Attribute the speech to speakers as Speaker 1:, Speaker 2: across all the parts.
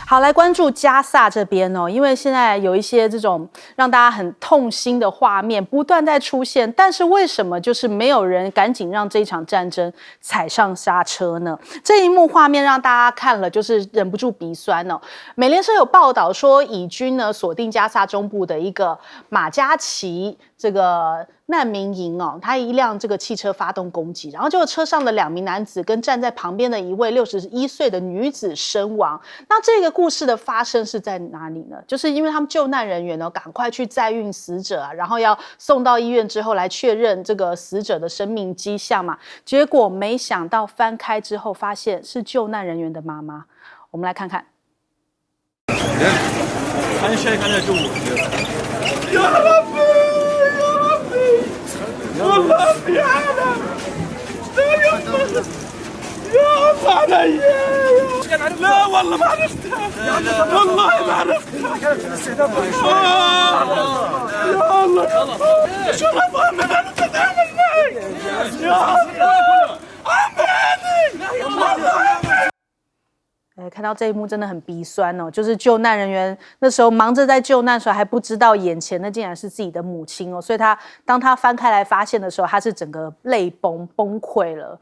Speaker 1: 好，来关注加萨这边哦，因为现在有一些这种让大家很痛心的画面不断在出现，但是为什么就是没有人赶紧让这一场战争踩上刹车呢？这一幕画面让大家看了就是忍不住鼻酸哦。美联社有报道说，以军呢锁定加萨中部的一个马加奇这个难民营哦，他一辆这个汽车发动攻击，然后就车上的2名男子跟站在旁边的一位61岁的女子身亡。那这个故事的发生是在哪里呢？就是因为他们救难人员呢，赶快去载运死者啊，然后要送到医院之后来确认这个死者的生命迹象嘛。结果没想到翻开之后，发现是救难人员的妈妈。我们来看看。
Speaker 2: والله في عالم يا علي لا والله ما عرفتها والله ما عرفتها يا الله شو ما انا تتعامل معي يا الله عمي
Speaker 1: 看到这一幕真的很鼻酸哦，就是救难人员那时候忙着在救难的时候，还不知道眼前那竟然是自己的母亲哦，所以当他翻开来发现的时候，他是整个泪崩溃了。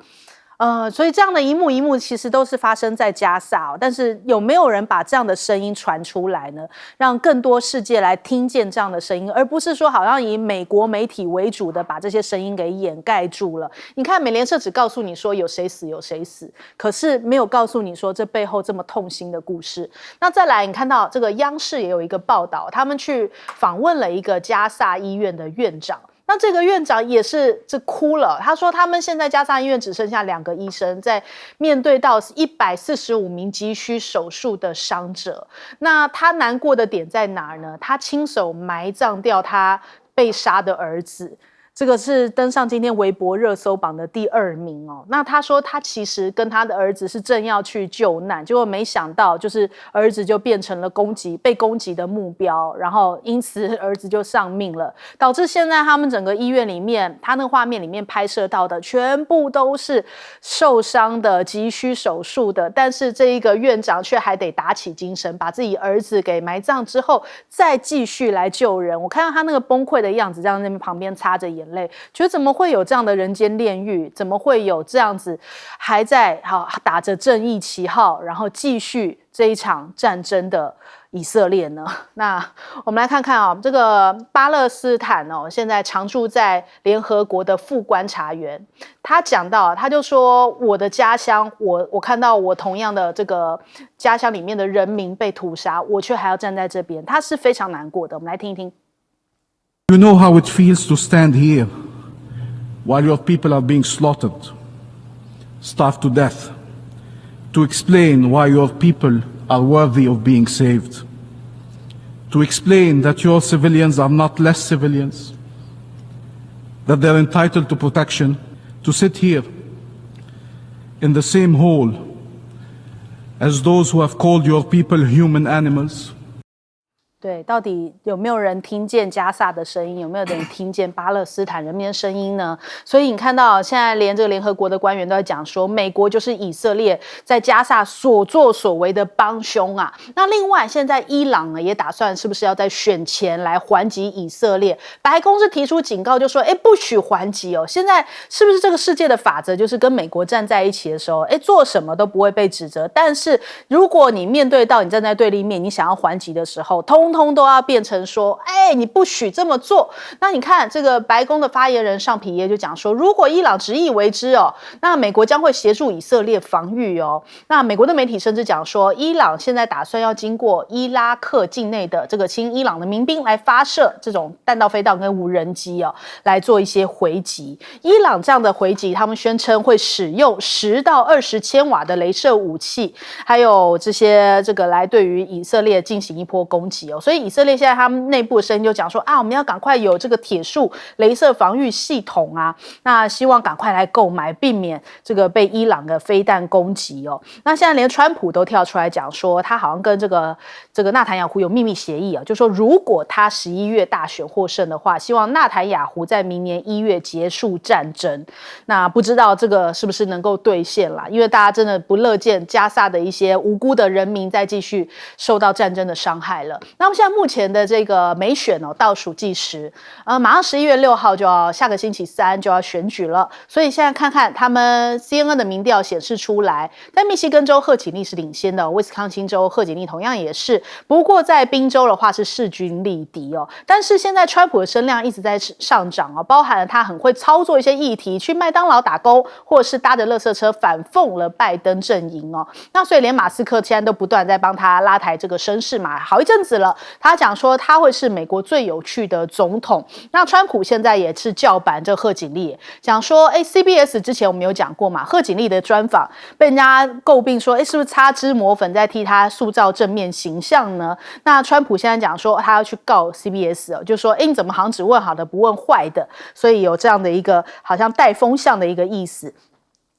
Speaker 1: 所以这样的一幕一幕其实都是发生在加萨哦，但是有没有人把这样的声音传出来呢？让更多世界来听见这样的声音，而不是说好像以美国媒体为主的把这些声音给掩盖住了。你看美联社只告诉你说有谁死有谁死，可是没有告诉你说这背后这么痛心的故事。那再来，你看到这个央视也有一个报道，他们去访问了一个加萨医院的院长。那这个院长也是哭了，他说他们现在加萨医院只剩下2个医生，在面对到145名急需手术的伤者。那他难过的点在哪儿呢？他亲手埋葬掉他被杀的儿子。这个是登上今天微博热搜榜的第2名哦。那他说他其实跟他的儿子是正要去救难，结果没想到就是儿子就变成了被攻击的目标，然后因此儿子就丧命了，导致现在他们整个医院里面，他那个画面里面拍摄到的全部都是受伤的、急需手术的，但是这一个院长却还得打起精神，把自己儿子给埋葬之后，再继续来救人。我看到他那个崩溃的样子，这样在那边旁边擦着眼泪，觉得怎么会有这样的人间炼狱？怎么会有这样子还在打着正义旗号，然后继续这一场战争的以色列呢？那我们来看看这个巴勒斯坦现在常驻在联合国的副观察员，他讲到，他就说我的家乡，我看到我同样的这个家乡里面的人民被屠杀，我却还要站在这边，他是非常难过的。我们来听一听。
Speaker 3: You know how it feels to stand here while your people are being slaughtered, starved to death, to explain why your people are worthy of being saved, to explain that your civilians are not less civilians, that they're entitled to protection, to sit here in the same hall as those who have called your people human animals.
Speaker 1: 对，到底有没有人听见加萨的声音？有没有人听见巴勒斯坦人民的声音呢？所以你看到现在连这个联合国的官员都在讲说，美国就是以色列在加萨所作所为的帮凶啊。那另外，现在伊朗呢也打算是不是要在选前来还击以色列？白宫是提出警告，就说不许还击哦。现在是不是这个世界的法则就是跟美国站在一起的时候，做什么都不会被指责？但是如果你面对到你站在对立面，你想要还击的时候，通通都要变成说，你不许这么做。那你看这个白宫的发言人尚皮耶就讲说，如果伊朗执意为之那美国将会协助以色列防御那美国的媒体甚至讲说，伊朗现在打算要经过伊拉克境内的这个亲伊朗的民兵来发射这种弹道飞弹跟无人机来做一些回击。伊朗这样的回击，他们宣称会使用10到20千瓦的雷射武器，还有这个来对于以色列进行一波攻击哦。所以以色列现在他们内部的声音就讲说啊，我们要赶快有这个铁树雷射防御系统啊，那希望赶快来购买，避免这个被伊朗的飞弹攻击哦。那现在连川普都跳出来讲说，他好像跟这个纳坦雅胡有秘密协议啊，就说如果他11月大选获胜的话，希望纳坦雅胡在明年1月结束战争。那不知道这个是不是能够兑现啦？因为大家真的不乐见加萨的一些无辜的人民再继续受到战争的伤害了。那么现在目前的这个美选哦倒数计时，马上11月6号就要下个星期3就要选举了，所以现在看看他们 CNN 的民调显示出来，在密西根州贺锦丽是领先的，威斯康星州贺锦丽同样也是，不过在宾州的话是势均力敌哦。但是现在川普的声量一直在上涨哦，包含了他很会操作一些议题，去麦当劳打工，或者是搭着垃圾车反讽了拜登阵营哦。那所以连马斯克现在都不断在帮他拉抬这个声势嘛，好一阵子了。他讲说他会是美国最有趣的总统。那川普现在也是叫板这贺锦丽，讲说CBS 之前我们有讲过嘛，贺锦丽的专访被人家诟病说是不是擦脂抹粉在替他塑造正面形象呢？那川普现在讲说他要去告 CBS 哦，就说你怎么好像只问好的不问坏的，所以有这样的一个好像带风向的一个意思。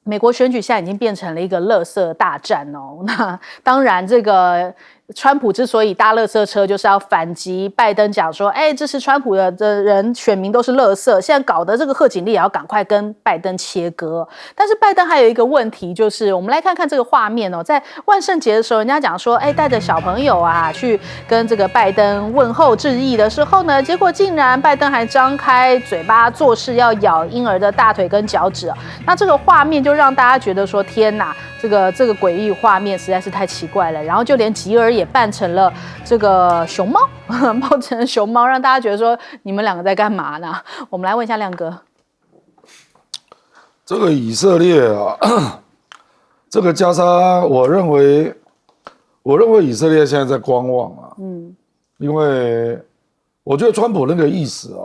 Speaker 1: 美国选举现在已经变成了一个垃圾大战哦。那当然这个川普之所以搭垃圾车，就是要反击拜登，讲说这是川普的人选民都是垃圾，现在搞得这个贺锦丽也要赶快跟拜登切割。但是拜登还有一个问题，就是我们来看看这个画面哦，在万圣节的时候，人家讲说带着小朋友啊去跟这个拜登问候致意的时候呢，结果竟然拜登还张开嘴巴做事要咬婴儿的大腿跟脚趾哦。那这个画面就让大家觉得说天哪，这个诡异画面实在是太奇怪了。然后就连吉尔也扮成了这个熊猫，扮成了熊猫，让大家觉得说你们两个在干嘛呢？我们来问一下亮哥，
Speaker 4: 这个以色列啊，这个加沙，我认为以色列现在在观望啊，因为我觉得川普那个意思啊，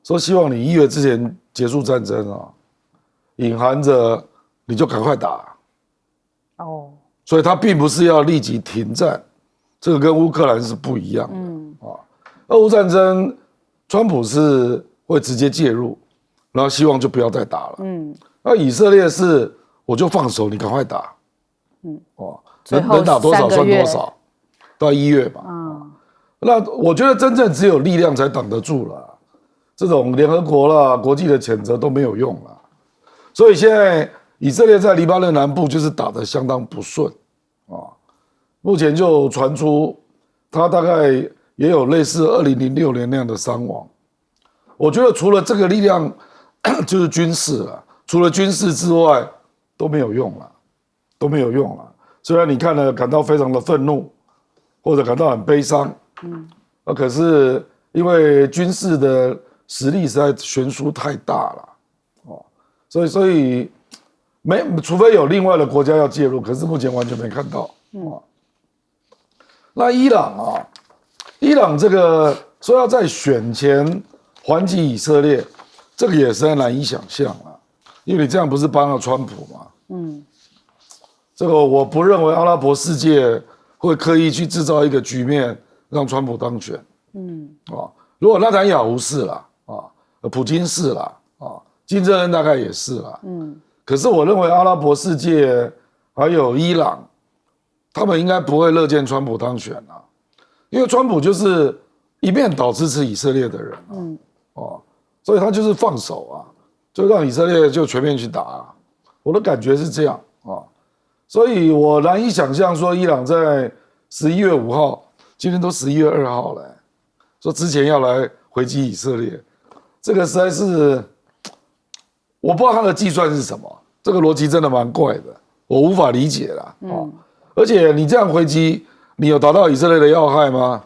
Speaker 4: 说希望你1月之前结束战争啊，隐含着你就赶快打哦，所以他并不是要立即停战。这个跟乌克兰是不一样的，俄乌战争，川普是会直接介入，然后希望就不要再打了，那以色列是我就放手，你赶快打，能打多少算多少，到1月吧，那我觉得真正只有力量才挡得住了，这种联合国啦、国际的谴责都没有用了，所以现在以色列在黎巴嫩南部就是打得相当不顺，目前就传出，他大概也有类似2006年那样的伤亡。我觉得除了这个力量，就是军事了。除了军事之外，都没有用了，虽然你看了感到非常的愤怒，或者感到很悲伤，可是因为军事的实力实在悬殊太大了，所以除非有另外的国家要介入，可是目前完全没看到，那伊朗这个说要在选前还击以色列，这个也实在难以想象啊，因为你这样不是帮了川普吗？这个我不认为阿拉伯世界会刻意去制造一个局面让川普当选，如果纳坦雅胡是啦，普京是啦，金正恩大概也是啦，可是我认为阿拉伯世界还有伊朗。他们应该不会乐见川普当选啊，因为川普就是一面倒支持以色列的人所以他就是放手啊，就让以色列就全面去打啊，我的感觉是这样所以我难以想象说伊朗在11月5号，今天都11月2号了，说之前要来回击以色列，这个实在是我不知道他的计算是什么，这个逻辑真的蛮怪的，我无法理解啦而且你这样回击，你有达到以色列的要害吗？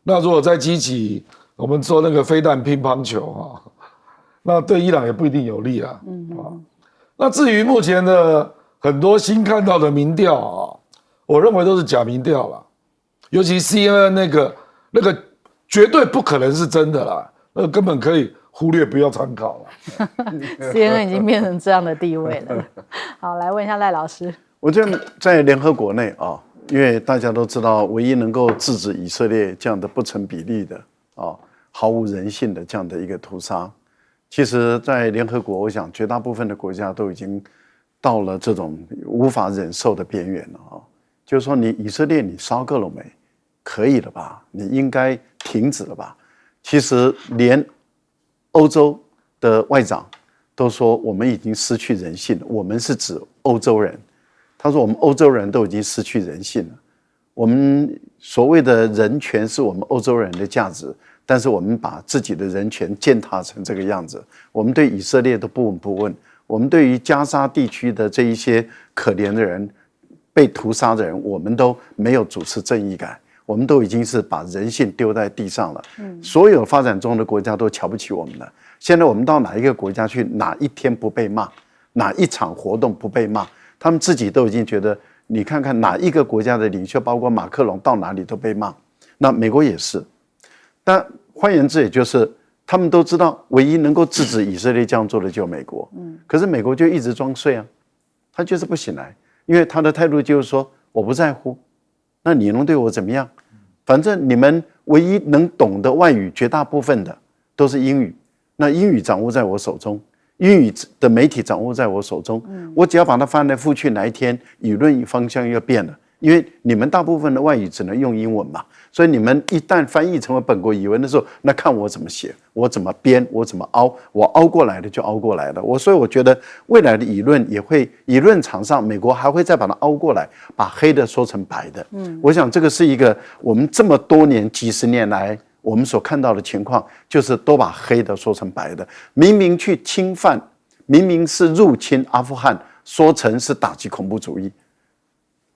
Speaker 4: 那如果再激起我们说那个飞弹乒乓球那对伊朗也不一定有利啊。那至于目前的很多新看到的民调我认为都是假民调啦，尤其 CNN 那个绝对不可能是真的啦，那个根本可以忽略，不要参考了。
Speaker 1: CNN 已经变成这样的地位了。好，来问一下赖老师。
Speaker 2: 我觉得在联合国内
Speaker 5: 因为大家都知道，唯一能够制止以色列这样的不成比例的毫无人性的这样的一个屠杀，其实在联合国，我想绝大部分的国家都已经到了这种无法忍受的边缘了就是说，你以色列你烧够了没？可以了吧？你应该停止了吧？其实连欧洲的外长都说我们已经失去人性了。我们是指欧洲人，他说我们欧洲人都已经失去人性了。我们所谓的人权是我们欧洲人的价值，但是我们把自己的人权践踏成这个样子。我们对以色列都不闻不问，我们对于加沙地区的这一些可怜的人、被屠杀的人，我们都没有主持正义感。我们都已经是把人性丢在地上了。所有发展中的国家都瞧不起我们了。现在我们到哪一个国家去，哪一天不被骂，哪一场活动不被骂，他们自己都已经觉得，你看看哪一个国家的领袖，包括马克龙，到哪里都被骂。那美国也是。但换言之，也就是他们都知道，唯一能够制止以色列这样做的就美国。可是美国就一直装睡啊，他就是不醒来，因为他的态度就是说，我不在乎，那你能对我怎么样？反正你们唯一能懂的外语，绝大部分的都是英语。那英语掌握在我手中，英语的媒体掌握在我手中。我只要把它翻来覆去，哪一天舆论方向又变了，因为你们大部分的外语只能用英文嘛，所以你们一旦翻译成为本国语文的时候，那看我怎么写，我怎么编，我怎么凹，我凹过来的就凹过来了。所以我觉得未来的舆论也会，舆论场上美国还会再把它凹过来，把黑的说成白的。我想这个是一个我们这么多年几十年来我们所看到的情况，就是都把黑的说成白的，明明去侵犯，明明是入侵阿富汗，说成是打击恐怖主义。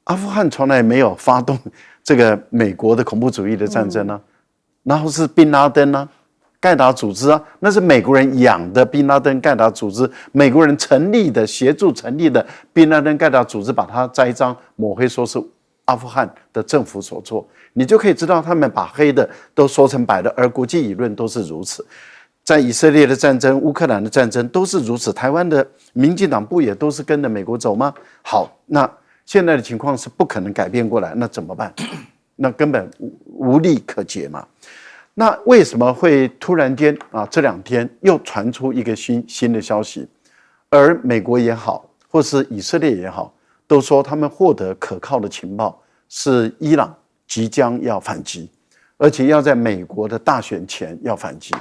Speaker 5: 阿富汗从来没有发动这个美国的恐怖主义的战争啊，然后是宾拉登啊、盖达组织啊，那是美国人养的宾拉登、盖达组织，美国人成立的、协助成立的宾拉登、盖达组织，把它栽赃抹黑，说是阿富汗的政府所做，你就可以知道他们把黑的都说成白的，而国际舆论都是如此。在以色列的战争、乌克兰的战争都是如此，台湾的民进党不也都是跟着美国走吗？好，那现在的情况是不可能改变过来，那怎么办？那根本无力可解嘛。那为什么会突然间这两天又传出一个新的消息？而美国也好，或是以色列也好，都说他们获得可靠的情报，是伊朗即将要反击，而且要在美国的大选前要反击。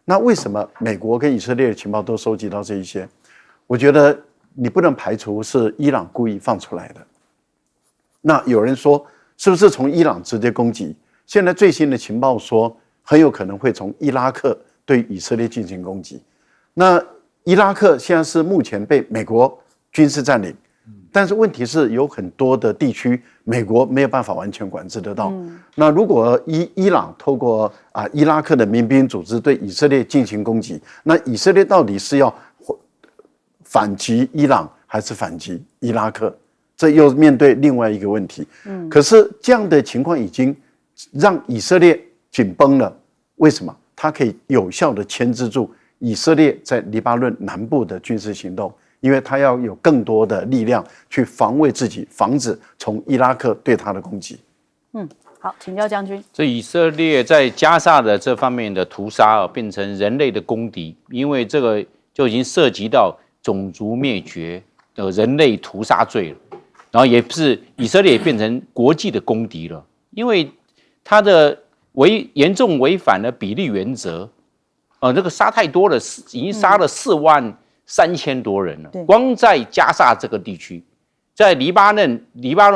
Speaker 5: 那为什么美国跟以色列的情报都收集到这一些？我觉得你不能排除是伊朗故意放出来的。那有人说，是不是从伊朗直接攻击？现在最新的情报说，很有可能会从伊拉克对以色列进行攻击。那伊拉克现在是目前被美国军事占领，但是问题是有很多的地区美国没有办法完全管制得到。那如果伊朗透过伊拉克的民兵组织对以色列进行攻击，那以色列到底是要反击伊朗还是反击伊拉克？这又面对另外一个问题。可是这样的情况已经让以色列紧绷了。为什么？它可以有效地牵制住以色列在黎巴嫩南部的军事行动，因为它要有更多的力量去防卫自己，防止从伊拉克对它的攻击。
Speaker 1: 好，请教将军。
Speaker 6: 这以色列在加沙的这方面的屠杀变成人类的公敌，因为这个就已经涉及到种族灭绝的人类屠杀罪了。然后也是以色列也变成国际的公敌了，因为它的严重违反了比例原则，这个杀太多了，已经杀了43000多人了。光在加沙这个地区，在黎巴嫩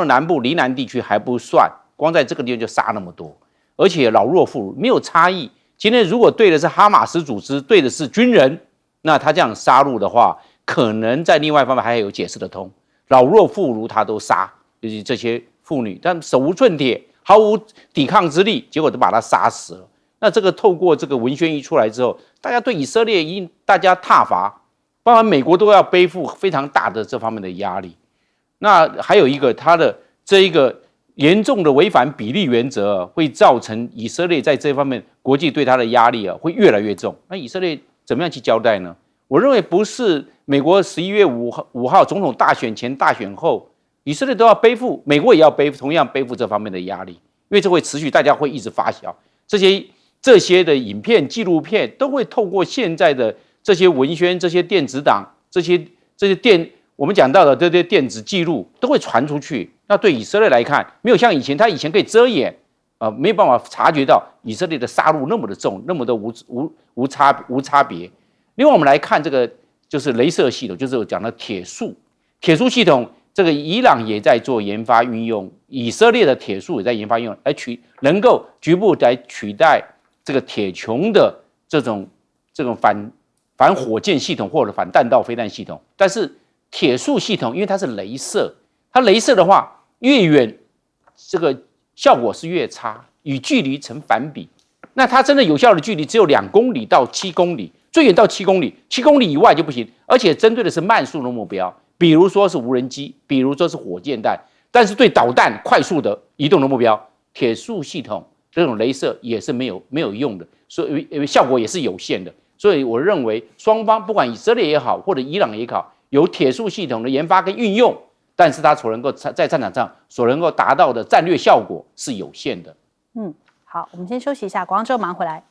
Speaker 6: 南部黎南地区还不算，光在这个地方就杀那么多，而且老弱妇孺没有差异。今天如果对的是哈马斯组织，对的是军人，那他这样杀戮的话，可能在另外一方面还有解释得通。老弱妇孺他都杀，就是这些妇女，但手无寸铁，毫无抵抗之力，结果都把他杀死了。那这个透过这个文宣一出来之后，大家对以色列大家挞伐，包含美国都要背负非常大的这方面的压力。那还有一个，他的这一个严重的违反比例原则，会造成以色列在这方面国际对他的压力会越来越重。那以色列怎么样去交代呢？我认为不是美国11月5号总统大选前、大选后以色列都要背负，美国也要同样背负这方面的压力，因为这会持续，大家会一直发酵。这些的影片、纪录片都会透过现在的这些文宣、这些电子档、这些我们讲到的这些电子记录都会传出去。那对以色列来看，没有像以前，他以前可以遮掩，没有办法察觉到以色列的杀戮那么的重，那么的无差别。另外，我们来看这个就是雷射系统，就是我讲的铁束系统，这个伊朗也在做研发运用，以色列的铁束也在研发运用，能够局部来取代这个铁穹的这种反火箭系统或者反弹道飞弹系统。但是铁束系统因为它是雷射，它雷射的话越远，这个效果是越差，与距离成反比。那它真的有效的距离只有2公里到7公里，最远到7公里，7公里以外就不行，而且针对的是慢速的目标，比如说是无人机，比如说是火箭弹。但是对导弹快速的移动的目标，铁束系统这种雷射也是没有用的，所以效果也是有限的。所以我认为双方不管以色列也好，或者伊朗也好，有铁束系统的研发跟运用，但是它所能够在战场上所能够达到的战略效果是有限的。
Speaker 1: 好，我们先休息一下，广告之后马上回来。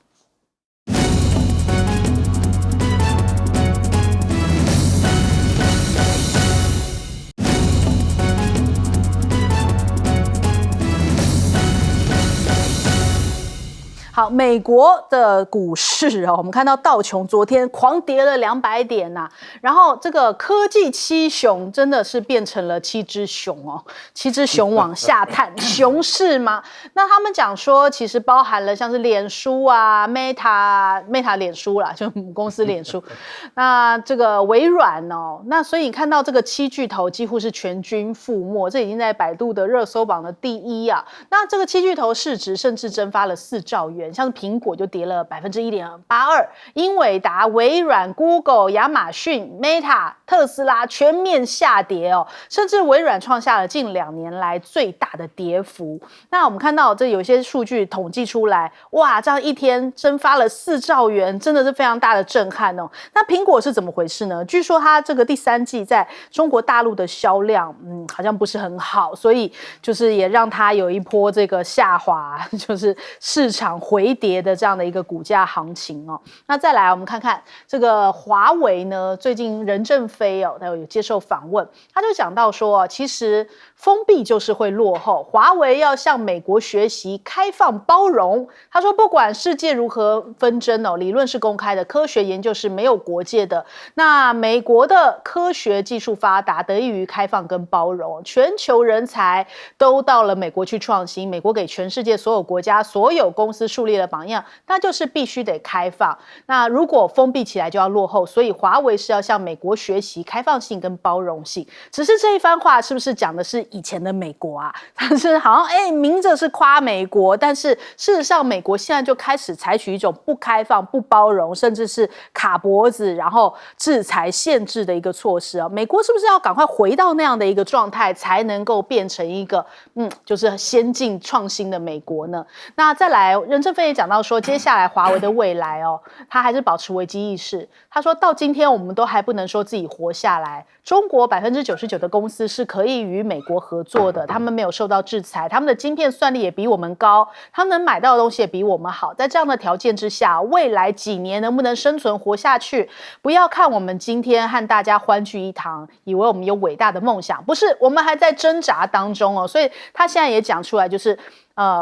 Speaker 1: 好，美国的股市我们看到道琼昨天狂跌了200点呐，然后这个科技七雄真的是变成了7只熊7只熊往下探，熊市吗？那他们讲说，其实包含了像是脸书啊、Meta 脸书啦，就母公司脸书，那这个微软那所以你看到这个7巨头几乎是全军覆没，这已经在百度的热搜榜的第1啊。那这个7巨头市值甚至蒸发了4兆元。像是苹果就跌了1.82%，英伟达、微软、Google、亚马逊、Meta、特斯拉全面下跌甚至微软创下了近2年来最大的跌幅。那我们看到这有些数据统计出来，哇，这样一天蒸发了4兆元，真的是非常大的震撼那苹果是怎么回事呢？据说它这个第3季在中国大陆的销量，好像不是很好，所以就是也让它有一波这个下滑，就是市场回跌的这样的一个股价行情那再来我们看看这个华为呢，最近任正非他有接受访问，他就讲到说，其实封闭就是会落后，华为要向美国学习开放包容。他说不管世界如何纷争理论是公开的，科学研究是没有国界的。那美国的科学技术发达，得益于开放跟包容，全球人才都到了美国去创新，美国给全世界所有国家所有公司树立了榜样，那就是必须得开放。那如果封闭起来就要落后，所以华为是要向美国学习开放性跟包容性。只是这一番话是不是讲的是以前的美国啊？但是好像明着是夸美国，但是事实上美国现在就开始采取一种不开放、不包容，甚至是卡脖子，然后制裁限制的一个措施美国是不是要赶快回到那样的一个状态，才能够变成一个就是先进创新的美国呢？那再来，任正非也讲到说，接下来华为的未来他还是保持危机意识。他说到今天我们都还不能说自己活下来，中国99%的公司是可以与美国合作的，他们没有受到制裁，他们的晶片算力也比我们高，他们能买到的东西也比我们好。在这样的条件之下，未来几年能不能生存活下去，不要看我们今天和大家欢聚一堂，以为我们有伟大的梦想，不是，我们还在挣扎当中所以他现在也讲出来，就是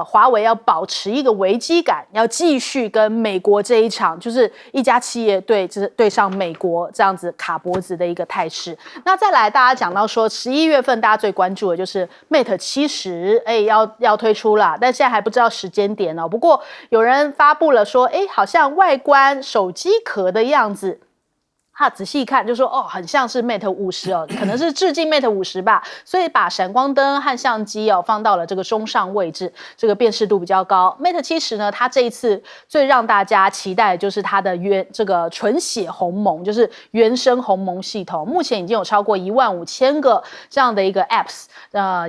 Speaker 1: 华为要保持一个危机感，要继续跟美国这一场，就是一家企业对上美国这样子卡脖子的一个态势。那再来，大家讲到说11月份大家最关注的就是 Mate 70要推出了，但现在还不知道时间点不过有人发布了说好像外观手机壳的样子，仔细看就说很像是 Mate 50可能是致敬 Mate 50吧，所以把闪光灯和相机放到了这个中上位置，这个辨识度比较高。Mate 70呢，它这一次最让大家期待的就是它的这个纯血鸿蒙，就是原生鸿蒙系统，目前已经有超过15000个这样的一个 apps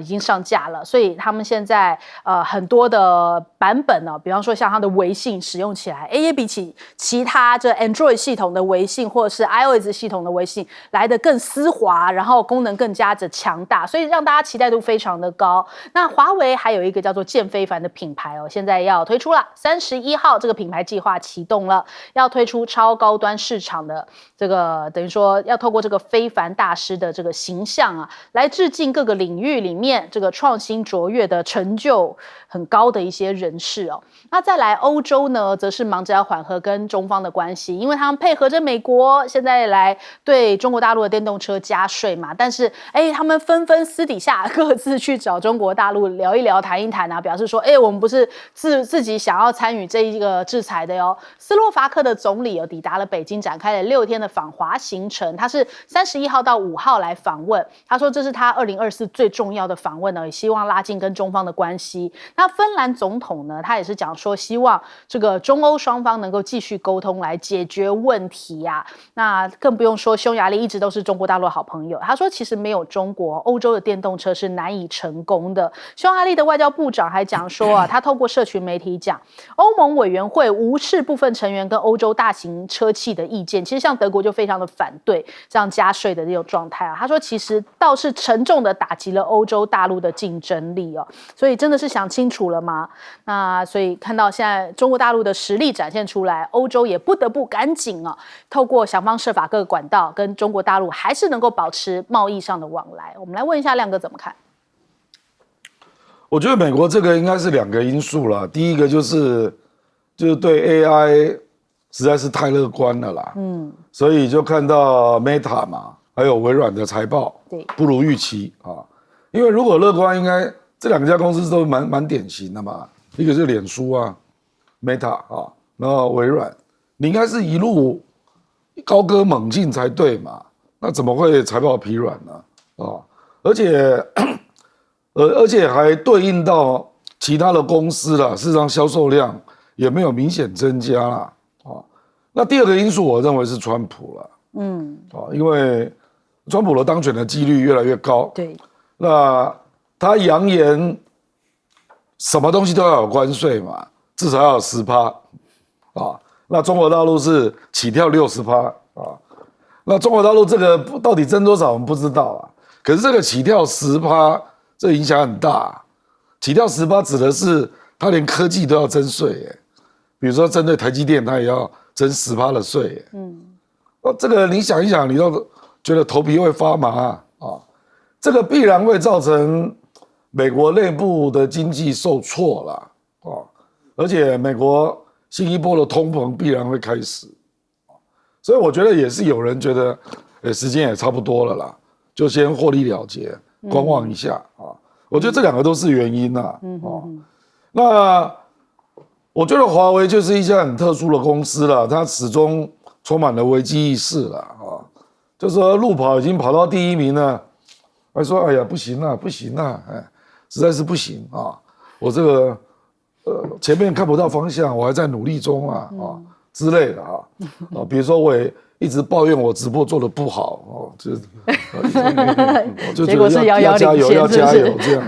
Speaker 1: 已经上架了，所以他们现在很多的版本比方说像它的微信使用起来也比起其他这 Android 系统的微信或者是 iOS 系统的微信来得更丝滑，然后功能更加的强大，所以让大家期待度非常的高。那华为还有一个叫做剑非凡的品牌哦，现在要推出了31号，这个品牌计划启动了，要推出超高端市场的这个，等于说要透过这个非凡大师的这个形象啊，来致敬各个领域里面这个创新卓越的成就很高的一些人士哦。那再来欧洲呢，则是忙着要缓和跟中方的关系，因为他们配合着美国，现在来对中国大陆的电动车加税嘛。但是，他们纷纷私底下各自去找中国大陆聊一聊、谈一谈啊，表示说，我们不是自己想要参与这一个制裁的哟。斯洛伐克的总理抵达了北京，展开了6天的访华行程。他是31号到5号来访问，他说这是他2024最重要的访问呢，也希望拉近跟中方的关系。那芬兰总统呢，他也是讲说，希望这个中欧双方能够继续沟通来解决问题啊。那更不用说匈牙利一直都是中国大陆的好朋友，他说其实没有中国，欧洲的电动车是难以成功的。匈牙利的外交部长还讲说他透过社群媒体讲，欧盟委员会无视部分成员跟欧洲大型车企的意见，其实像德国就非常的反对这样加税的这种状态啊。他说其实倒是沉重的打击了欧洲大陆的竞争力哦，所以真的是想清楚了吗？那所以看到现在中国大陆的实力展现出来，欧洲也不得不赶紧透过想方设法各个管道跟中国大陆还是能够保持贸易上的往来。我们来问一下亮哥怎么看？
Speaker 4: 我觉得美国这个应该是2个因素啦。第一个就是对 AI 实在是太乐观了啦，所以就看到 Meta 嘛，还有微软的财报不如预期啊。因为如果乐观，应该这2家公司都蛮典型的嘛，一个是脸书啊 ，Meta 啊，然后微软，你应该是一路高歌猛进才对嘛，那怎么会财报疲软呢？啊，而且还对应到其他的公司啦，事实上销售量也没有明显增加啦。那第2个因素，我认为是川普了。因为川普的当选的几率越来越高。
Speaker 1: 对。
Speaker 4: 那他扬言什么东西都要有关税嘛，至少要有10%啊。那中国大陆是起跳60%啊。那中国大陆这个到底增多少我们不知道啊。可是这个起跳10%，这影响很大。起跳10%指的是他连科技都要征税耶，比如说针对台积电，他也要征10%的税耶。这个你想一想，你都觉得头皮会发麻啊。这个必然会造成美国内部的经济受挫啦，而且美国新一波的通膨必然会开始，所以我觉得也是有人觉得，时间也差不多了啦，就先获利了结，观望一下啊。我觉得这2个都是原因啦。那我觉得华为就是一家很特殊的公司啦，它始终充满了危机意识啦，就是说路跑已经跑到第1名了。还说哎呀不行啦，不行啦，实在是不行啊！我这个前面看不到方向，我还在努力中啊之类的啊。比如说我也一直抱怨我直播做的不好就
Speaker 1: 结果是
Speaker 4: 要加油要加油
Speaker 1: 是
Speaker 4: 这样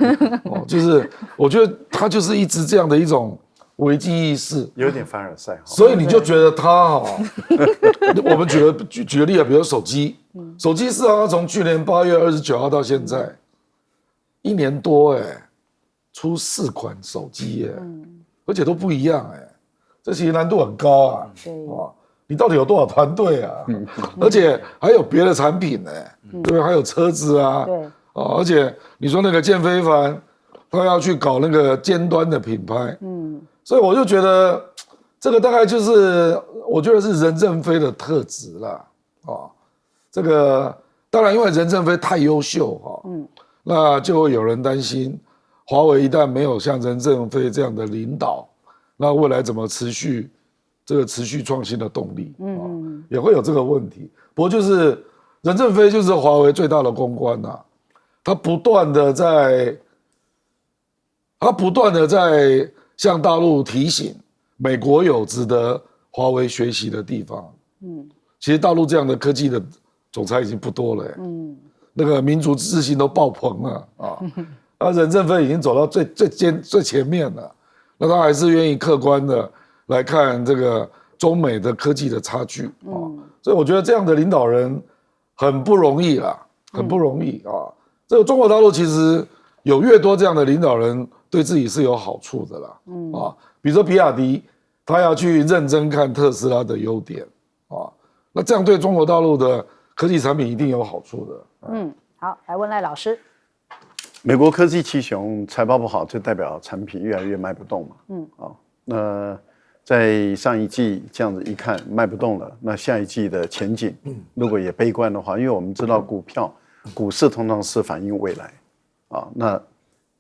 Speaker 4: 就是我觉得他就是一直这样的一种危机意识，
Speaker 5: 有点凡尔赛。
Speaker 4: 所以你就觉得他我们举个例子，比如手机。手机市场从去年8月29号到现在1年多出4款手机而且都不一样这其实难度很高啊。你到底有多少团队啊？而且还有别的产品对不对？还有车子啊。而且你说那个剑非凡，他要去搞那个尖端的品牌。所以我就觉得这个大概就是我觉得是任正非的特质啦。这个当然因为任正非太优秀那就会有人担心华为一旦没有像任正非这样的领导，那未来怎么持续创新的动力也会有这个问题。不过就是任正非就是华为最大的公关他不断的在向大陆提醒美国有值得华为学习的地方。其实大陆这样的科技的总裁已经不多了那个民族自信都爆棚了任正非已经走到最前面了，那他还是愿意客观的来看这个中美的科技的差距啊。所以我觉得这样的领导人很不容易啦，很不容易啊。这个中国大陆其实有越多这样的领导人，对自己是有好处的啦。啊，比如说比亚迪，他要去认真看特斯拉的优点啊，那这样对中国大陆的科技产品一定有好处的。
Speaker 1: 好，来问赖老师。
Speaker 5: 美国科技七雄财报不好，就代表产品越来越卖不动嘛。那在上一季这样子一看卖不动了，那下一季的前景如果也悲观的话，因为我们知道股市通常是反映未来啊，那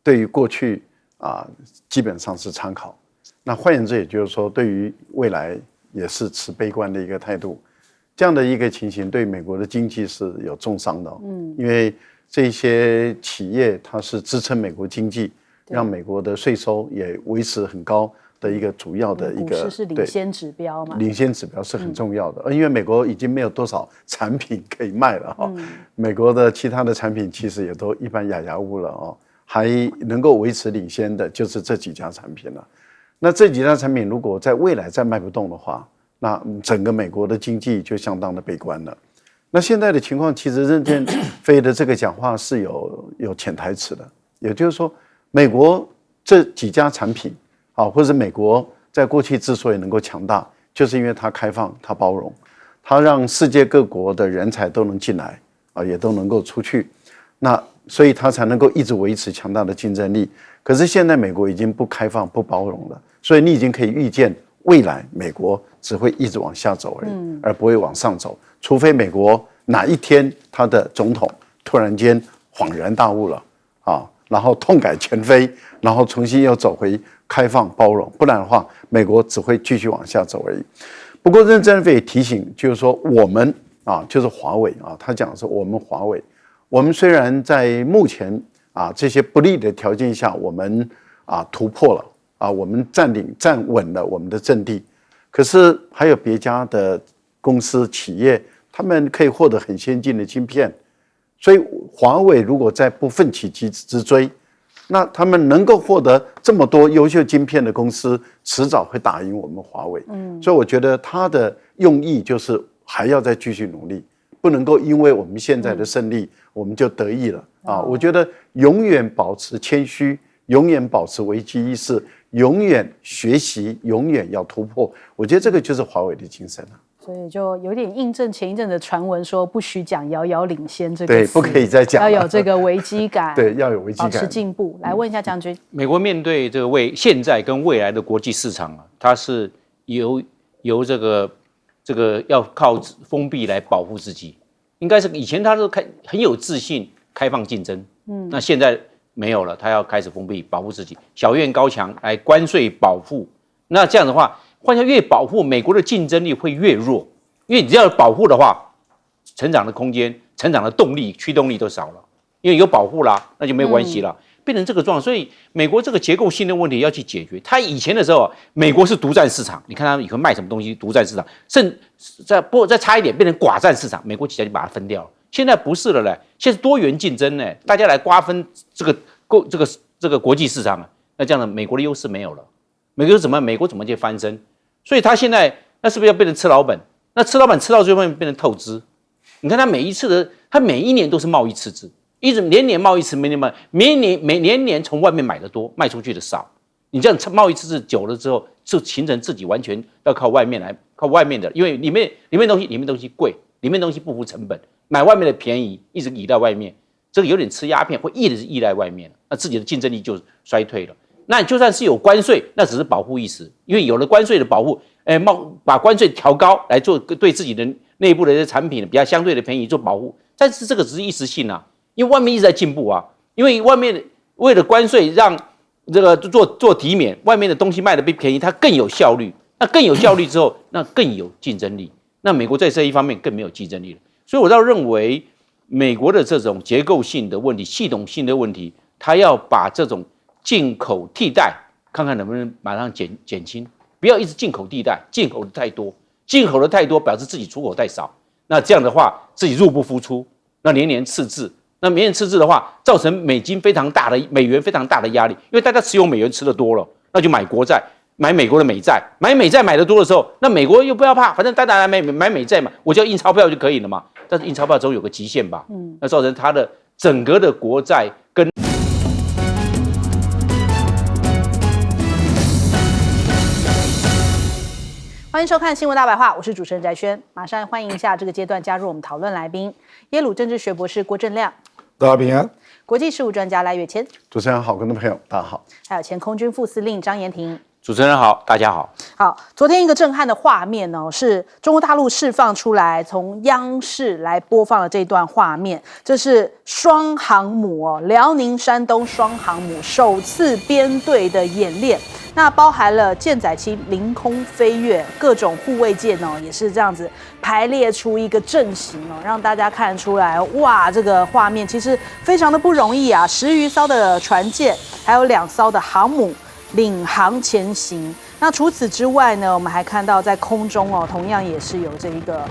Speaker 5: 对于过去啊基本上是参考。那换言之，也就是说，对于未来也是持悲观的一个态度。这样的一个情形对美国的经济是有重伤的，因为这些企业它是支撑美国经济，让美国的税收也维持很高的一个主要的一个，
Speaker 1: 股市是领先指标嘛？
Speaker 5: 领先指标是很重要的，因为美国已经没有多少产品可以卖了哈，美国的其他的产品其实也都一般雅物了哦，还能够维持领先的就是这几家产品了。那这几家产品如果在未来再卖不动的话，那整个美国的经济就相当的悲观了。那现在的情况，其实任正非的这个讲话是有潜台词的，也就是说，美国这几家产品啊，或者美国在过去之所以能够强大，就是因为它开放、它包容，它让世界各国的人才都能进来啊，也都能够出去，那所以它才能够一直维持强大的竞争力。可是现在美国已经不开放、不包容了，所以你已经可以预见，未来美国只会一直往下走而已，而不会往上走。除非美国哪一天他的总统突然间恍然大悟了啊，然后痛改前非，然后重新又走回开放包容，不然的话，美国只会继续往下走而已。不过任正非提醒，就是说我们啊，就是华为啊，他讲的是我们华为，我们虽然在目前啊这些不利的条件下，我们啊突破了啊，我们站稳了我们的阵地，可是还有别家的公司企业，他们可以获得很先进的晶片，所以华为如果再不奋起直追，那他们能够获得这么多优秀晶片的公司，迟早会打赢我们华为。所以我觉得他的用意就是还要再继续努力，不能够因为我们现在的胜利，我们就得意了啊！我觉得永远保持谦虚，永远保持危机意识，永远学习，永远要突破。我觉得这个就是华为的精神啊。
Speaker 1: 所以就有点印证前一阵的传闻，说不许讲遥遥领先这个
Speaker 5: 对，
Speaker 1: 词，
Speaker 5: 不可以再讲了，
Speaker 1: 要有这个危机感，
Speaker 5: 对，要有危机感，
Speaker 1: 保持进步。来问一下将军，
Speaker 6: 美国面对这个现在跟未来的国际市场啊，它是由这个要靠封闭来保护自己，应该是以前它是很有自信开放竞争，那现在没有了，它要开始封闭保护自己，小院高墙来关税保护，那这样的话。换成越保护，美国的竞争力会越弱，因为你只要保护的话，成长的空间、成长的动力、驱动力都少了，因为有保护啦，那就没有关系了，变成这个状况。所以美国这个结构性的问题要去解决。它以前的时候，美国是独占市场，你看他们以后卖什么东西，独占市场，甚再差一点变成寡占市场，美国几家就把它分掉了。现在不是了嘞，现在是多元竞争呢，大家来瓜分这个国际市场啊，那这样的美国的优势没有了，美国怎么去翻身？所以他现在那是不是要变成吃老本？那吃老本吃到最后面变成透支。你看他每一年都是贸易赤字，一直年贸易赤字，年从外面买的多，卖出去的少。你这样贸易赤字久了之后，就形成自己完全要靠外面的，因为里面东西贵，里面东西不符成本，买外面的便宜，一直倚在外面，这个有点吃鸦片，会一直依赖外面，那自己的竞争力就衰退了。那就算是有关税，那只是保护意识，因为有了关税的保护，把关税调高来做对自己的内部的这些产品比较相对的便宜做保护，但是这个只是一时性啊，因为外面一直在进步啊，因为外面为了关税让这个做抵免，外面的东西卖的比便宜，它更有效率，那更有效率之后，那更有竞争力，那美国在这一方面更没有竞争力了，所以我倒认为美国的这种结构性的问题、系统性的问题，它要把这种进口替代，看看能不能马上减轻，不要一直进口替代，进口的太多表示自己出口太少，那这样的话自己入不敷出，那年年赤字，那年年赤字的话，造成美元非常大的压力，因为大家持有美元吃得多了，那就买国债，买美国的美债，买美债买得多的时候，那美国又不要怕，反正大家来买美债嘛，我就印钞票就可以了嘛。但是印钞票总有个极限吧，那造成它的整个的国债跟。
Speaker 1: 欢迎收看《新闻大白话》，我是主持人翟轩，马上欢迎一下这个阶段加入我们讨论来宾，耶鲁政治学博士郭正亮，
Speaker 4: 大家平安。
Speaker 1: 国际事务专家赖岳谦，
Speaker 5: 主持人好，观众朋友大家好，
Speaker 1: 还有前空军副司令张延廷。
Speaker 6: 主持人好，大家好。
Speaker 1: 好，昨天一个震撼的画面呢，是中国大陆释放出来，从央视来播放的这段画面，这是双航母哦，辽宁、山东双航母首次编队的演练。那包含了舰载机凌空飞跃，各种护卫舰哦，也是这样子排列出一个阵型哦，让大家看出来，哇，这个画面其实非常的不容易啊，10余艘的船舰，还有2艘的航母领航前行。那除此之外呢，我们还看到在空中哦，同样也是有这一个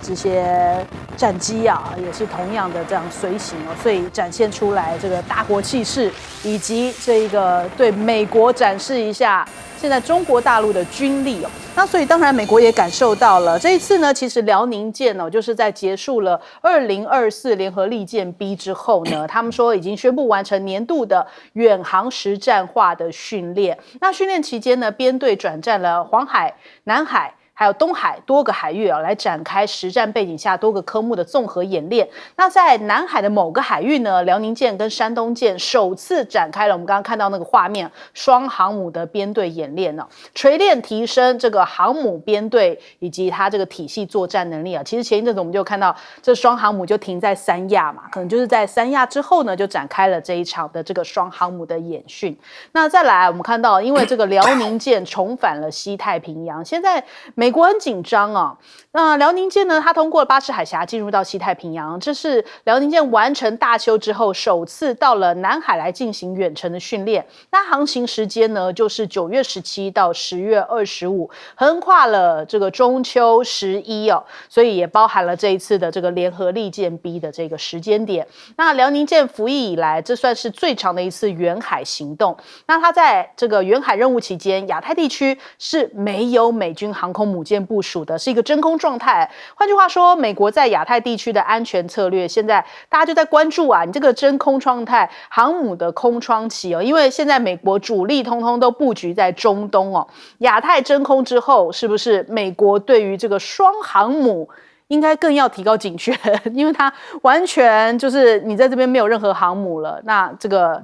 Speaker 1: 这些战机啊，也是同样的这样随行哦，所以展现出来这个大国气势，以及这一个对美国展示一下现在中国大陆的军力哦。那所以当然美国也感受到了这一次呢，其实辽宁舰哦，就是在结束了2024联合利剑 B 之后呢，他们说已经宣布完成年度的远航实战化的训练。那训练期间呢，编队转战了黄海、南海还有东海多个海域来展开实战背景下多个科目的综合演练。那在南海的某个海域呢，辽宁舰跟山东舰首次展开了我们刚刚看到那个画面，双航母的编队演练锤炼提升这个航母编队以及它这个体系作战能力啊。其实前一阵子我们就看到这双航母就停在三亚嘛，可能就是在三亚之后呢，就展开了这一场的这个双航母的演训。那再来我们看到，因为这个辽宁舰重返了西太平洋，现在美国很紧张啊。那辽宁舰呢，它通过了巴士海峡进入到西太平洋，这是辽宁舰完成大修之后首次到了南海来进行远程的训练。那航行时间呢，就是9月17到10月25，横跨了这个中秋11哦，所以也包含了这一次的这个联合利剑 B 的这个时间点。那辽宁舰服役以来，这算是最长的一次远海行动。那它在这个远海任务期间，亚太地区是没有美军航空母舰部署的，是一个真空状态。换句话说，美国在亚太地区的安全策略，现在大家就在关注啊，你这个真空状态航母的空窗期哦，因为现在美国主力通通都布局在中东哦，亚太真空之后，是不是美国对于这个双航母应该更要提高警觉？因为它完全就是你在这边没有任何航母了，那这个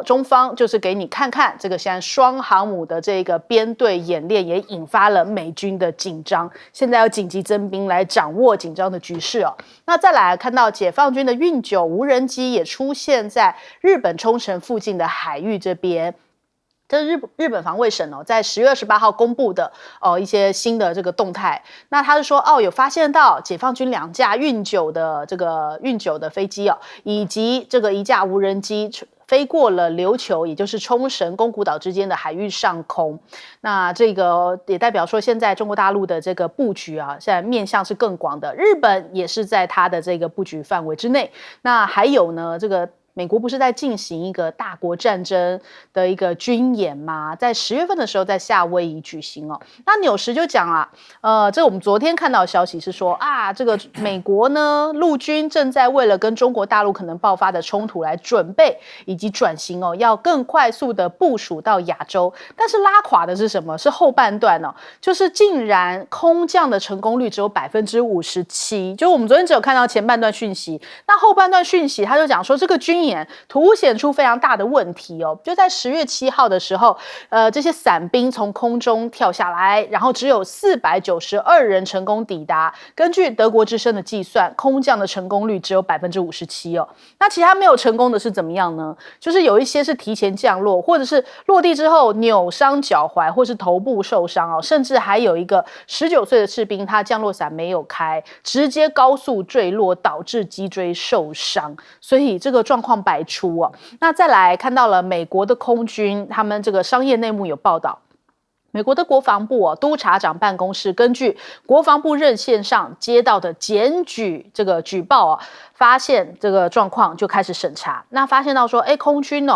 Speaker 1: 中方就是给你看看这个现在双航母的这个编队演练，也引发了美军的紧张，现在要紧急增兵来掌握紧张的局势哦。那再来看到解放军的运9无人机也出现在日本冲绳附近的海域这边。这是日本防卫省哦，在10月28号公布的一些新的这个动态。那他是说有发现到解放军2架运9的飞机哦，以及这个1架无人机飞过了琉球，也就是冲绳、宫古岛之间的海域上空。那这个也代表说，现在中国大陆的这个布局啊，现在面向是更广的。日本也是在它的这个布局范围之内。那还有呢，这个美国不是在进行一个大国战争的一个军演吗？在10月份的时候，在夏威夷举行哦。那纽时就讲这我们昨天看到的消息是说这个美国呢陆军正在为了跟中国大陆可能爆发的冲突来准备以及转型哦，要更快速的部署到亚洲。但是拉垮的是什么？是后半段哦，就是竟然空降的成功率只有57%。就我们昨天只有看到前半段讯息，那后半段讯息他就讲说这个军演凸显出非常大的问题哦。就在10月7号的时候，这些伞兵从空中跳下来，然后只有492人成功抵达。根据德国之声的计算，空降的成功率只有57%哦。那其他没有成功的是怎么样呢？就是有一些是提前降落，或者是落地之后扭伤脚踝，或是头部受伤哦。甚至还有一个19岁的士兵，他降落伞没有开，直接高速坠落，导致脊椎受伤。所以这个状况百出哦。那再来看到了美国的空军，他们这个商业内幕有报道。美国的国防部督察长办公室根据国防部热线上接到的检举这个举报发现这个状况就开始审查。那发现到说，空军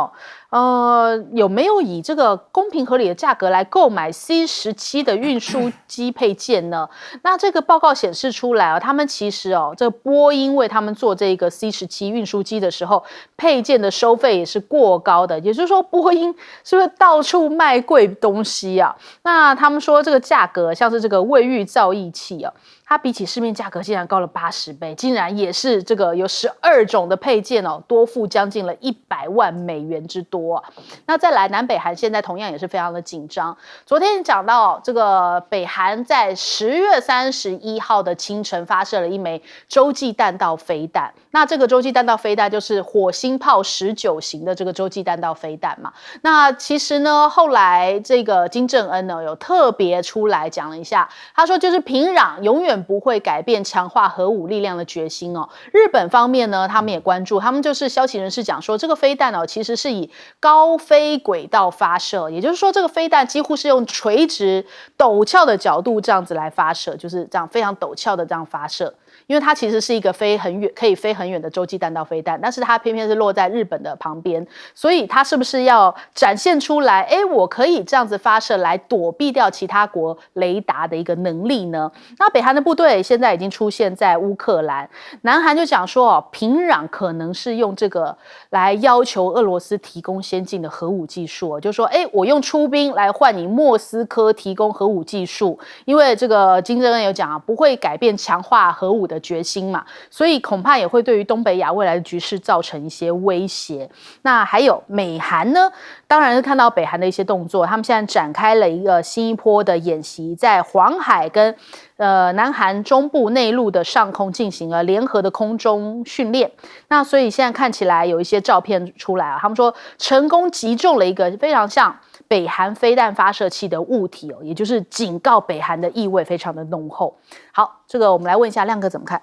Speaker 1: 有没有以这个公平合理的价格来购买 C-17的运输机配件呢？那这个报告显示出来他们其实这个波音为他们做这个 C-17运输机的时候，配件的收费也是过高的，也就是说波音是不是到处卖贵东西啊？那他们说这个价格，像是这个卫浴造诣器它比起市面价格竟然高了80倍，竟然也是这个有12种的配件多付将近了100万美元之多那再来，南北韩现在同样也是非常的紧张。昨天讲到这个北韩在10月31号的清晨发射了一枚洲际弹道飞弹，那这个洲际弹道飞弹就是火星炮19型的这个洲际弹道飞弹嘛。那其实呢，后来这个金正恩呢有特别出来讲了一下，他说就是平壤永远不会改变强化核武力量的决心日本方面呢，他们也关注，他们就是消息人士讲说，这个飞弹其实是以高飞轨道发射，也就是说这个飞弹几乎是用垂直陡峭的角度这样子来发射，就是这样非常陡峭的这样发射。因为它其实是一个飞很远可以飞很远的洲际弹道飞弹，但是它偏偏是落在日本的旁边，所以它是不是要展现出来我可以这样子发射来躲避掉其他国雷达的一个能力呢？那北韩的部队现在已经出现在乌克兰，南韩就讲说平壤可能是用这个来要求俄罗斯提供先进的核武技术就说我用出兵来换你莫斯科提供核武技术，因为这个金正恩有讲不会改变强化核武的决心嘛，所以恐怕也会对于东北亚未来的局势造成一些威胁。那还有美韩呢，当然是看到北韩的一些动作，他们现在展开了一个新一波的演习，在黄海跟南韩中部内陆的上空进行了联合的空中训练。那所以现在看起来有一些照片出来他们说成功击中了一个非常像北韩飞弹发射器的物体也就是警告北韩的意味非常的浓厚。好，这个我们来问一下亮哥怎么看？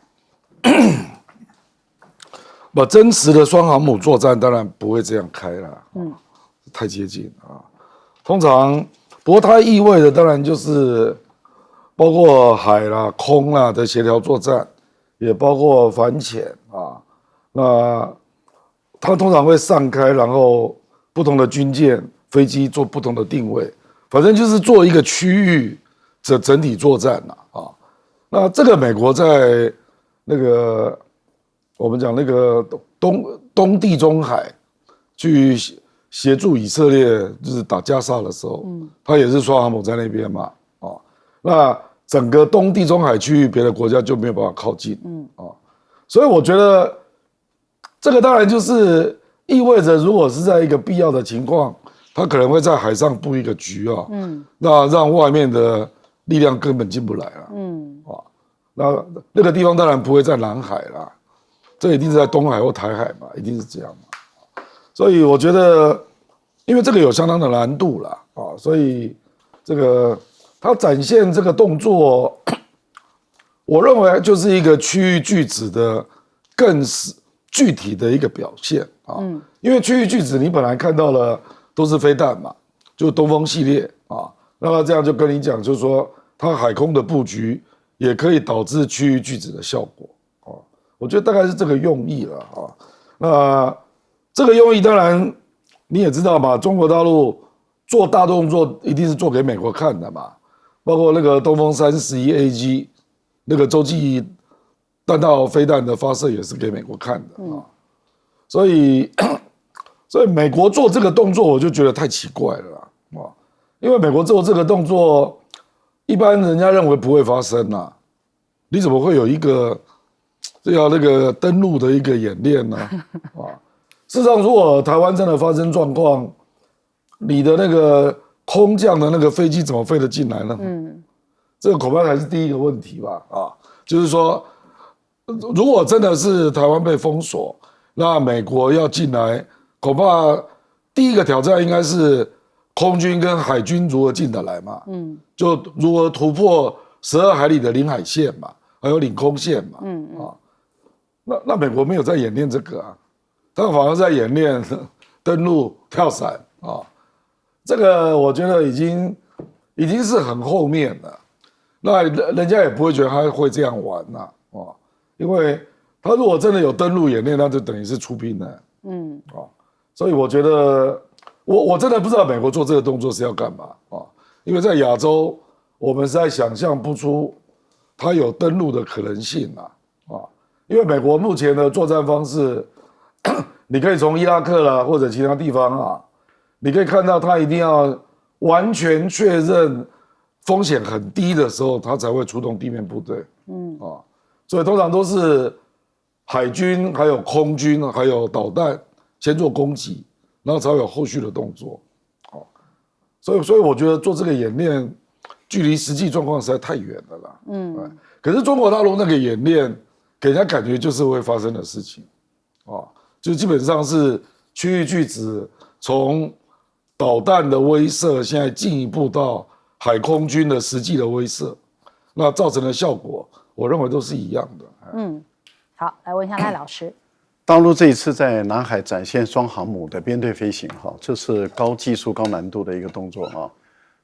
Speaker 4: 真实的双航母作战当然不会这样开啦，太接近通常，不过它意味的当然就是包括海啦、空啦的协调作战，也包括反潜那它通常会散开，然后不同的军舰、飞机做不同的定位，反正就是做一个区域的整体作战那这个美国在那个我们讲那个东地中海去协助以色列就是打加沙的时候，他也是双航母在那边嘛那整个东地中海区域别的国家就没有办法靠近所以我觉得这个当然就是意味着，如果是在一个必要的情况，他可能会在海上布一个局那让外面的力量根本进不来了那个地方当然不会在南海啦，这一定是在东海或台海嘛，一定是这样嘛所以我觉得，因为这个有相当的难度啦所以这个他展现这个动作，我认为就是一个区域拒止的更具体的一个表现因为区域拒止你本来看到了都是飞弹嘛，就东风系列那么这样就跟你讲，就是说它海空的布局也可以导致区域拒止的效果我觉得大概是这个用意了那这个用意当然你也知道嘛，中国大陆做大动作一定是做给美国看的嘛，包括那个东风31AG 那个洲际弹道飞弹的发射也是给美国看的所以美国做这个动作我就觉得太奇怪了因为美国做这个动作一般人家认为不会发生你怎么会有一个要那个登陆的一个演练呢事实上如果台湾真的发生状况，你的那个空降的那个飞机怎么飞得进来呢这个恐怕还是第一个问题吧就是说如果真的是台湾被封锁，那美国要进来，恐怕第一个挑战应该是空军跟海军如何进得来嘛就如何突破12海里的领海线嘛，还有领空线嘛那美国没有在演练这个他反而在演练登陆跳伞这个我觉得已经是很后面了，那人家也不会觉得他会这样玩因为他如果真的有登陆演练，那就等于是出兵了所以我觉得我真的不知道美国做这个动作是要干嘛啊？因为在亚洲，我们实在想象不出它有登陆的可能性啊！因为美国目前的作战方式，你可以从伊拉克啦或者其他地方啊，你可以看到它一定要完全确认风险很低的时候，它才会出动地面部队。所以通常都是海军、还有空军、还有导弹先做攻击，然后才会有后续的动作。所以我觉得做这个演练，距离实际状况实在太远了啦。可是中国大陆那个演练，给人家感觉就是会发生的事情，就基本上是区域拒止，从导弹的威慑，现在进一步到海空军的实际的威慑，那造成的效果，我认为都是一样的。
Speaker 1: 好，来问一下赖老师。
Speaker 5: 大陆这一次在南海展现双航母的编队飞行，这是高技术、高难度的一个动作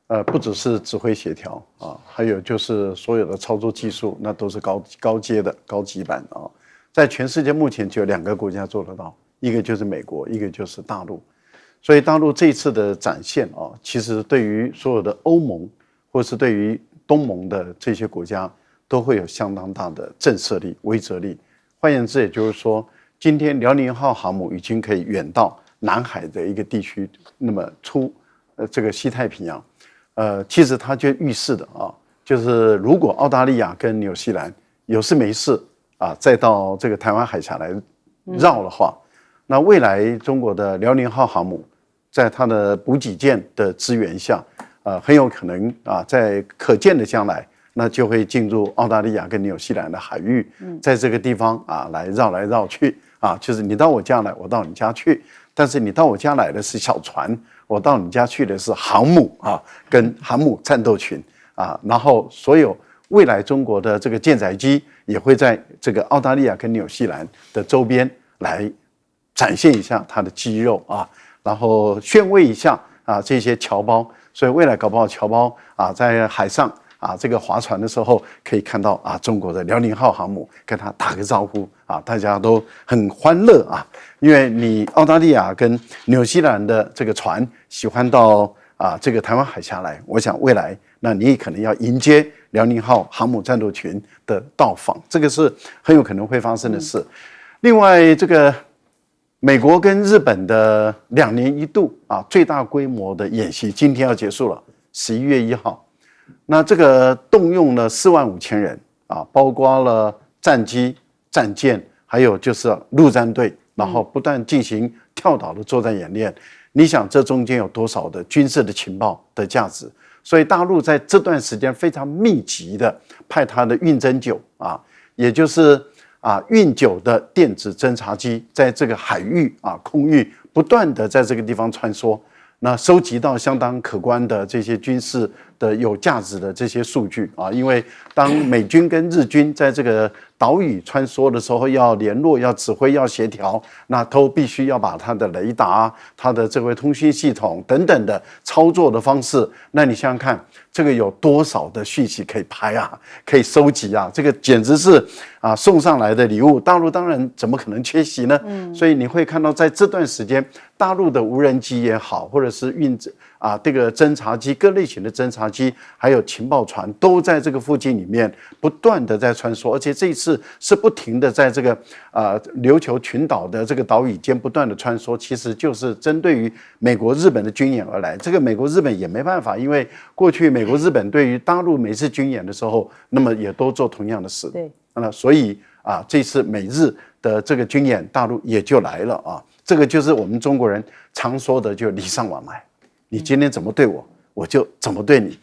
Speaker 5: 啊。不只是指挥协调啊，还有就是所有的操作技术，那都是高阶的高级版啊。在全世界目前只有2个国家做得到，一个就是美国，一个就是大陆。所以大陆这一次的展现啊，其实对于所有的欧盟或是对于东盟的这些国家，都会有相当大的震慑力、威慑力。换言之，也就是说，今天辽宁号航母已经可以远到南海的一个地区，那么出这个西太平洋，其实它就预示的啊，就是如果澳大利亚跟纽西兰有事没事啊，再到这个台湾海峡来绕的话，那未来中国的辽宁号航母在它的补给舰的支援下，很有可能啊，在可见的将来，那就会进入澳大利亚跟纽西兰的海域，在这个地方啊来绕去啊，就是你到我家来，我到你家去，但是你到我家来的是小船，我到你家去的是航母啊，跟航母战斗群啊，然后所有未来中国的这个舰载机也会在这个澳大利亚跟纽西兰的周边来展现一下它的肌肉啊，然后炫威一下啊这些侨胞，所以未来搞不好侨胞啊在海上啊这个划船的时候可以看到啊中国的辽宁号航母，跟他打个招呼啊，大家都很欢乐啊，因为你澳大利亚跟纽西兰的这个船喜欢到啊这个台湾海峡来，我想未来那你也可能要迎接辽宁号航母战斗群的到访，这个是很有可能会发生的事。另外，这个美国跟日本的2年1度啊最大规模的演习，今天要结束了，11月1号。那这个动用了45000人啊，包括了战机、战舰，还有就是陆战队，然后不断进行跳岛的作战演练。你想这中间有多少的军事的情报的价值？所以大陆在这段时间非常密集的派他的运侦9啊，也就是运9的电子侦察机，在这个海域啊空域不断的在这个地方穿梭，那收集到相当可观的这些军事的有价值的这些数据啊，因为当美军跟日军在这个岛屿穿梭的时候，要联络、要指挥、要协调，那都必须要把它的雷达、它的这个通讯系统等等的操作的方式，那你想想看，这个有多少的讯息可以拍啊，可以收集啊，这个简直是啊送上来的礼物。大陆当然怎么可能缺席呢？所以你会看到在这段时间，大陆的无人机也好，或者是这个侦察机各类型的侦察机，还有情报船都在这个附近里面不断的在穿梭，而且这一次是不停的在这个琉球群岛的这个岛屿间不断的穿梭，其实就是针对于美国、日本的军演而来。这个美国、日本也没办法，因为过去美国、日本对于大陆每次军演的时候，那么也都做同样的事。
Speaker 1: 对，
Speaker 5: 那所以这次美日的这个军演，大陆也就来了啊。这个就是我们中国人常说的，就礼尚往来。你今天怎么对我，我就怎么对你。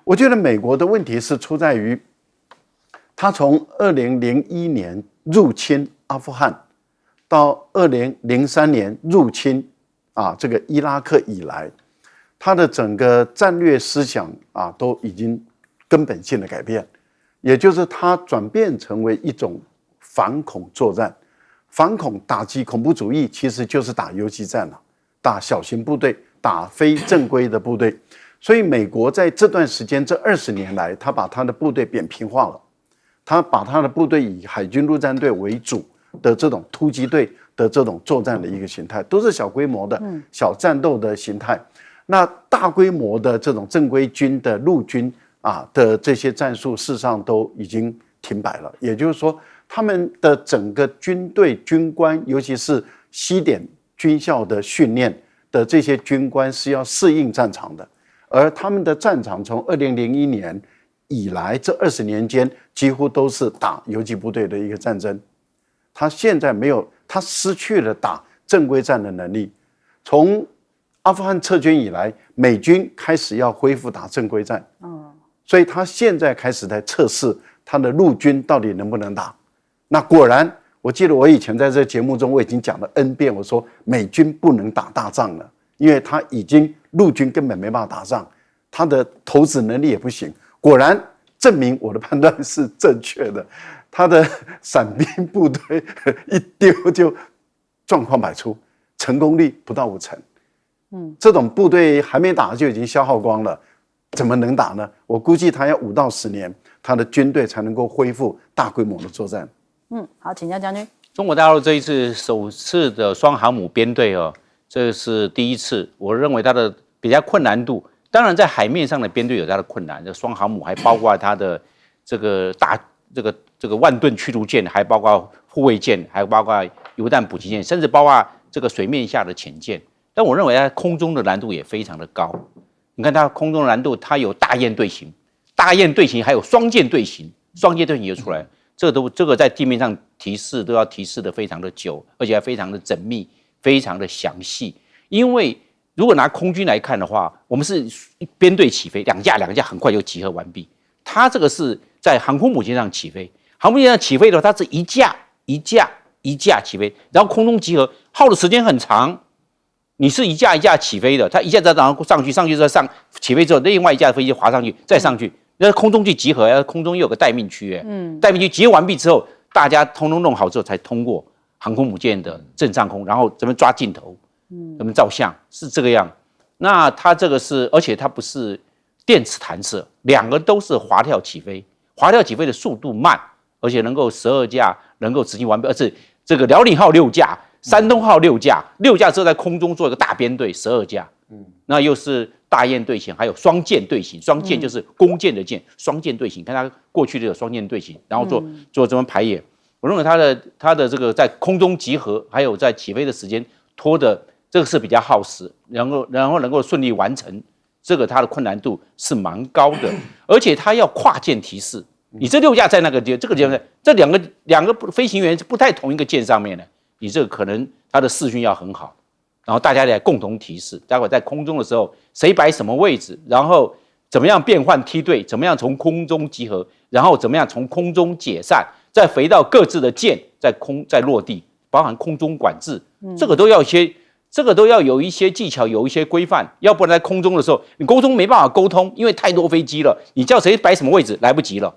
Speaker 5: 我觉得美国的问题是出在于，他从2001年入侵阿富汗，到2003年入侵这个伊拉克以来，他的整个战略思想都已经根本性的改变，也就是他转变成为一种反恐作战，反恐打击恐怖主义其实就是打游击战了，打小型部队，打非正规的部队。所以美国在这段时间这20年来，他把他的部队扁平化了，他把他的部队以海军陆战队为主的这种突击队的这种作战的一个形态，都是小规模的小战斗的形态。那大规模的这种正规军的陆军的这些战术，事实上都已经停摆了。也就是说，他们的整个军队军官，尤其是西点军校的训练的这些军官，是要适应战场的。而他们的战场从2001年以来这20年间，几乎都是打游击部队的一个战争。他现在没有，他失去了打正规战的能力。从阿富汗撤军以来，美军开始要恢复打正规战，所以他现在开始在测试他的陆军到底能不能打。那果然，我记得我以前在这节目中我已经讲了 N 遍，我说美军不能打大仗了，因为他已经陆军根本没办法打仗，他的投掷能力也不行。果然证明我的判断是正确的，他的伞兵部队一丢就状况百出，成功率不到50%。这种部队还没打就已经消耗光了，怎么能打呢？我估计他要5到10年，他的军队才能够恢复大规模的作战。
Speaker 1: 好，请教将军。
Speaker 6: 中国大陆这一次首次的双航母编队这是第一次，我认为它的比较困难度，当然在海面上的编队有它的困难，这双航母还包括它的这个万吨驱逐舰，还包括护卫舰，还包括油弹补给舰，甚至包括这个水面下的潜舰。但我认为它空中的难度也非常的高。你看它空中的难度，它有大雁队形，还有双舰队形，双舰队形就出来了。这个在地面上提示都要提示的非常的久，而且还非常的缜密，非常的详细。因为如果拿空军来看的话，我们是编队起飞，两架很快就集合完毕。它这个是在航空母舰上起飞，航空母舰上起飞的话，它是一架起飞，然后空中集合，耗的时间很长。你是一架一架起飞的，它一架再然后上去之后起飞之后，另外一架飞机滑上去，再上去，那空中去集合，要空中又有个待命区，待命区集合完毕之后，大家通通弄好之后，才通过航空母舰的正上空，然后怎么抓镜头，怎么照相，是这个样。那它这个是，而且它不是电磁弹射，两个都是滑跳起飞，滑跳起飞的速度慢，而且能够12架能够执行完毕，而且这个辽宁号6架。山东号6架之后在空中做一个大编队12架，那又是大雁队形，还有双舰队形，双舰就是弓箭的箭，双舰队形，看它过去的有双舰队形，然后做这么排演。我认为它的这个在空中集合，还有在起飞的时间拖的这个是比较耗时，然后能够顺利完成，这个它的困难度是蛮高的，而且它要跨舰提示，你这6架在那个这个地方，这两个飞行员是不在同一个舰上面的。你这个可能它的视讯要很好，然后大家来共同提示，待会在空中的时候谁摆什么位置，然后怎么样变换梯队，怎么样从空中集合，然后怎么样从空中解散，再回到各自的舰，再落地，包含空中管制，这个都要有一些技巧，有一些规范，要不然在空中的时候你沟通没办法沟通，因为太多飞机了，你叫谁摆什么位置来不及了，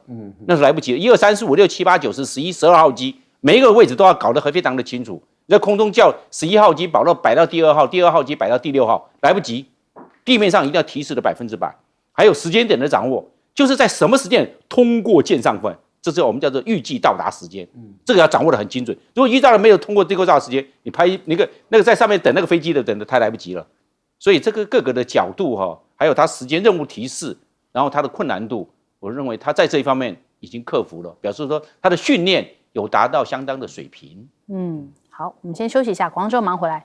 Speaker 6: 那是来不及了。1、2、3、4、5、6、7、8、9、10、11、12号机。每一个位置都要搞得非常的清楚。你在空中叫11号机摆到第2号，第2号机摆到第6号，来不及。地面上一定要提示的100%，还有时间点的掌握，就是在什么时间通过舰上分，这是我们叫做预计到达时间，这个要掌握得很精准。如果遇到了没有通过到达时间，你拍那个在上面等那个飞机的等的太来不及了。所以这个各个的角度还有它时间任务提示，然后它的困难度，我认为它在这一方面已经克服了，表示说它的训练有达到相当的水平。
Speaker 1: 好，我们先休息一下，广州忙回来。